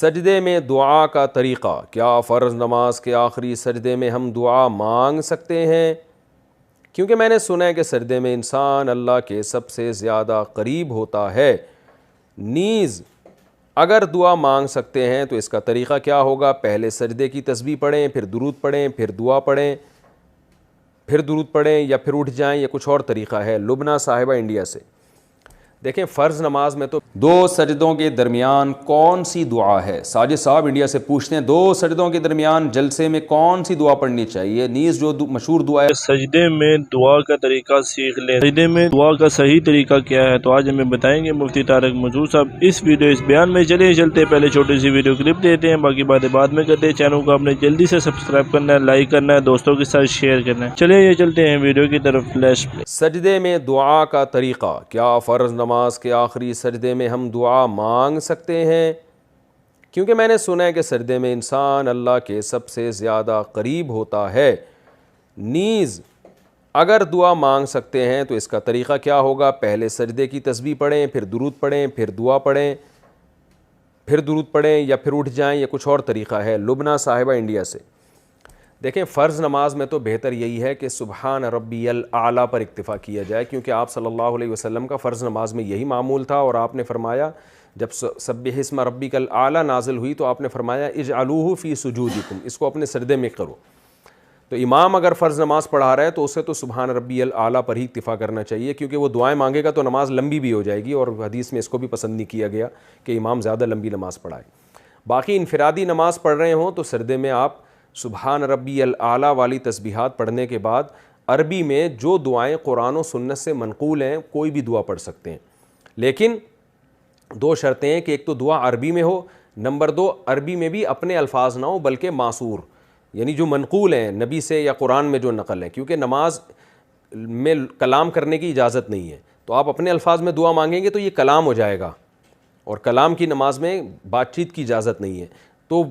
سجدے میں دعا کا طریقہ، کیا فرض نماز کے آخری سجدے میں ہم دعا مانگ سکتے ہیں؟ کیونکہ میں نے سنا ہے کہ سجدے میں انسان اللہ کے سب سے زیادہ قریب ہوتا ہے، نیز اگر دعا مانگ سکتے ہیں تو اس کا طریقہ کیا ہوگا؟ پہلے سجدے کی تسبیح پڑھیں، پھر درود پڑھیں، پھر دعا پڑھیں، پھر درود پڑھیں، یا پھر اٹھ جائیں، یا کچھ اور طریقہ ہے۔ لبنہ صاحبہ انڈیا سے، دیکھیں فرض نماز میں تو دو سجدوں کے درمیان کون سی دعا ہے؟ ساجد صاحب انڈیا سے پوچھتے ہیں دو سجدوں کے درمیان جلسے میں کون سی دعا پڑھنی چاہیے؟ نیز جو مشہور دعا ہے سجدے میں دعا کا طریقہ سیکھ لیں۔ سجدے میں دعا کا صحیح طریقہ کیا ہے تو آج ہمیں بتائیں گے مفتی طارق مسعود صاحب اس بیان میں۔ چلتے پہلے چھوٹی سی ویڈیو کلپ دیتے ہیں، باقی باتیں بعد میں کرتے ہیں۔ چینل کو آپ نے جلدی سے سبسکرائب کرنا ہے، لائک کرنا ہے، دوستوں کے ساتھ شیئر کرنا ہے۔ چلیں یہ چلتے ہیں ویڈیو کی طرف۔ فلیش پلے۔ سجدے میں دعا کا طریقہ، کیا فرض نماز کے آخری سجدے میں ہم دعا مانگ سکتے ہیں؟ کیونکہ میں نے سنا ہے کہ سجدے میں انسان اللہ کے سب سے زیادہ قریب ہوتا ہے، نیز اگر دعا مانگ سکتے ہیں تو اس کا طریقہ کیا ہوگا؟ پہلے سجدے کی تسبیح پڑھیں، پھر درود پڑھیں، پھر دعا پڑھیں، پھر درود پڑھیں، یا پھر اٹھ جائیں، یا کچھ اور طریقہ ہے۔ لبنہ صاحبہ انڈیا سے، دیکھیں فرض نماز میں تو بہتر یہی ہے کہ سبحان ربی الاعلیٰ پر اکتفا کیا جائے، کیونکہ آپ صلی اللہ علیہ وسلم کا فرض نماز میں یہی معمول تھا، اور آپ نے فرمایا جب سبح اسم ربک الاعلیٰ نازل ہوئی تو آپ نے فرمایا اجعلوہ فی سجودکم، اس کو اپنے سجدے میں کرو۔ تو امام اگر فرض نماز پڑھا رہا ہے تو اسے تو سبحان ربی الاعلیٰ پر ہی اکتفا کرنا چاہیے، کیونکہ وہ دعائیں مانگے گا تو نماز لمبی بھی ہو جائے گی، اور حدیث میں اس کو بھی پسند نہیں کیا گیا کہ امام زیادہ لمبی نماز پڑھائے۔ باقی انفرادی نماز پڑھ رہے ہوں تو سجدے میں آپ سبحان ربی الاعلیٰ والی تسبیحات پڑھنے کے بعد عربی میں جو دعائیں قرآن و سنت سے منقول ہیں کوئی بھی دعا پڑھ سکتے ہیں، لیکن دو شرطیں ہیں کہ ایک تو دعا عربی میں ہو، نمبر دو عربی میں بھی اپنے الفاظ نہ ہو بلکہ معصور، یعنی جو منقول ہیں نبی سے یا قرآن میں جو نقل ہے، کیونکہ نماز میں کلام کرنے کی اجازت نہیں ہے، تو آپ اپنے الفاظ میں دعا مانگیں گے تو یہ کلام ہو جائے گا، اور کلام کی نماز میں بات چیت کی اجازت نہیں ہے۔ تو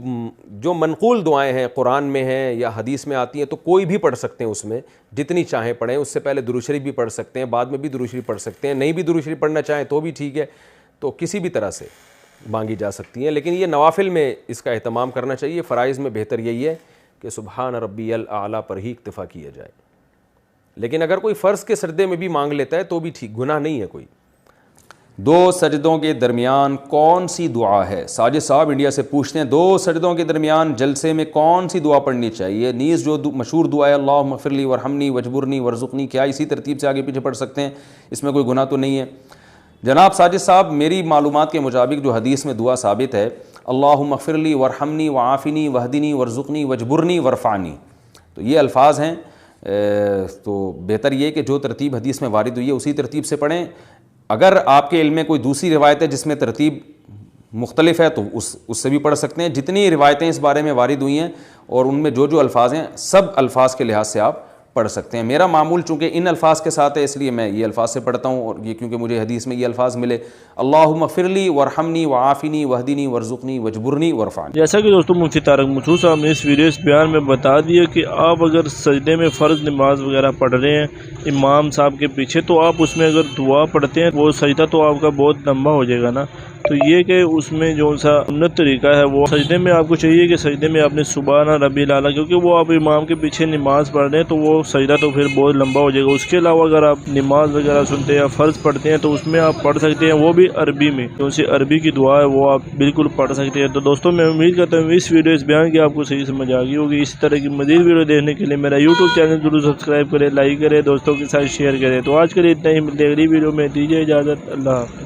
جو منقول دعائیں ہیں قرآن میں ہیں یا حدیث میں آتی ہیں تو کوئی بھی پڑھ سکتے ہیں، اس میں جتنی چاہیں پڑھیں، اس سے پہلے درود شریف بھی پڑھ سکتے ہیں، بعد میں بھی درود شریف پڑھ سکتے ہیں، نہیں بھی درود شریف پڑھنا چاہیں تو بھی ٹھیک ہے، تو کسی بھی طرح سے مانگی جا سکتی ہیں، لیکن یہ نوافل میں اس کا اہتمام کرنا چاہیے۔ فرائض میں بہتر یہی ہے کہ سبحان ربی الاعلیٰ پر ہی اکتفا کیا جائے، لیکن اگر کوئی فرض کے سجدے میں بھی مانگ لیتا ہے تو بھی ٹھیک، گناہ نہیں ہے کوئی۔ دو سجدوں کے درمیان کون سی دعا ہے؟ ساجد صاحب انڈیا سے پوچھتے ہیں دو سجدوں کے درمیان جلسے میں کون سی دعا پڑھنی چاہیے؟ نیز جو مشہور دعا ہے اللہم اغفر لی ورحمنی وجبرنی ورزقنی، کیا اسی ترتیب سے آگے پیچھے پڑھ سکتے ہیں؟ اس میں کوئی گناہ تو نہیں ہے؟ جناب ساجد صاحب میری معلومات کے مطابق جو حدیث میں دعا ثابت ہے اللہم اغفر لی ورحمنی وعافنی وہدنی ورزقنی وجبرنی ورفعنی، تو یہ الفاظ ہیں، تو بہتر یہ کہ جو ترتیب حدیث میں وارد ہوئی ہے اسی ترتیب سے پڑھیں۔ اگر آپ کے علم میں کوئی دوسری روایت ہے جس میں ترتیب مختلف ہے تو اس سے بھی پڑھ سکتے ہیں۔ جتنی روایتیں اس بارے میں وارد ہوئی ہیں اور ان میں جو الفاظ ہیں سب الفاظ کے لحاظ سے آپ پڑھ سکتے ہیں۔ میرا معمول چونکہ ان الفاظ کے ساتھ ہے اس لیے میں یہ الفاظ سے پڑھتا ہوں، اور یہ کیونکہ مجھے حدیث میں یہ الفاظ ملے اللہم اغفر لی ورحمنی وعافنی وہدنی ورزقنی وجبرنی ورفعنی۔ جیسا کہ دوستوں مفتی طارق مسعود صاحب نے اس بیان میں بتا دیا کہ آپ اگر سجدے میں فرض نماز وغیرہ پڑھ رہے ہیں امام صاحب کے پیچھے تو آپ اس میں اگر دعا پڑھتے ہیں وہ سجدہ تو آپ کا بہت لمبا ہو جائے گا نا، تو یہ کہ اس میں جو سا سنت طریقہ ہے وہ سجدے میں آپ کو چاہیے کہ سجدے میں آپ نے سبحان ربی الاعلیٰ، کیونکہ وہ آپ امام کے پیچھے نماز پڑھ رہے ہیں تو وہ سجدہ تو پھر بہت لمبا ہو جائے گا۔ اس کے علاوہ اگر آپ نماز وغیرہ سنتے ہیں یا فرض پڑھتے ہیں تو اس میں آپ پڑھ سکتے ہیں، وہ بھی عربی میں، جو سی عربی کی دعا ہے وہ آپ بالکل پڑھ سکتے ہیں۔ تو دوستوں میں امید کرتا ہوں اس بیان کی آپ کو صحیح سمجھ آ گئی ہوگی۔ اس طرح کی مزید ویڈیو دیکھنے کے لیے میرا یوٹیوب چینل ضرور سبسکرائب کریں، لائک کریں، دوستوں کے ساتھ شیئر کریں۔ تو آج کے لیے اتنا ہی، ملتے ہیں اگلی ویڈیو میں، دیجیے اجازت، اللہ حافظ۔